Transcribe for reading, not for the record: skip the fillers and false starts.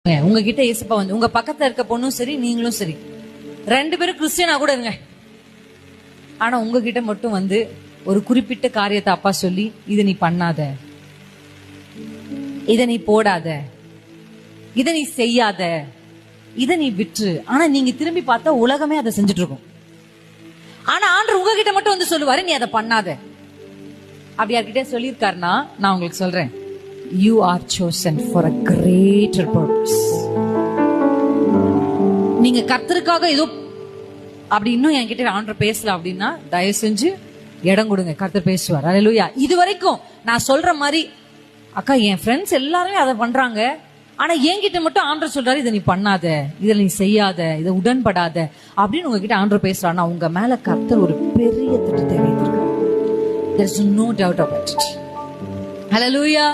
உங்ககிட்ட ஏசப்பா வந்து உங்க பக்கத்துல இருக்க பொண்ணும் சரி நீங்களும் சரி 2 பேரும் கிறிஸ்டியனா கூட இருங்க. ஆனா உங்ககிட்ட மட்டும் வந்து ஒரு குறிப்பிட்ட காரியத்தை அப்பா சொல்லி இதை நீ பண்ணாத, இதை நீ போடாத, இதை நீ செய்யாத, இதை நீ விட்டுரு. ஆனா நீங்க திரும்பி பார்த்தா உலகமே அதை செஞ்சுட்டு இருக்கும். ஆனா ஆண்டவர் உங்ககிட்ட மட்டும் வந்து சொல்லுவாரு நீ அதை பண்ணாத. அப்படி யார்கிட்ட சொல்லியிருக்காருன்னா நான் உங்களுக்கு சொல்றேன், you are chosen for a greater purpose. நீங்க கர்த்தருக்காக ஏதோ அப்படி இன்னும் என்கிட்ட ஆண்டவர் பேசல அப்படின்னா தயவு செஞ்சு இடம் கொடுங்க, கர்த்தர் பேசுவார். அல்லேலூயா. இது வரைக்கும் நான் சொல்ற மாதிரி அக்கா என் ஃப்ரெண்ட்ஸ் எல்லாருமே அதை பண்றாங்க, ஆனா என்கிட்ட மட்டும் ஆண்டவர் சொல்றாரு இதை நீ பண்ணாத, இதை நீ செய்யாத, இதை உடன்படாத அப்படின்னு உங்ககிட்ட ஆண்டவர் பேசுறாருன்னா உங்க மேல கர்த்தர் ஒரு பெரிய திட்டத்தை வைத்திருக்காரு. There is no doubt about it. Hallelujah.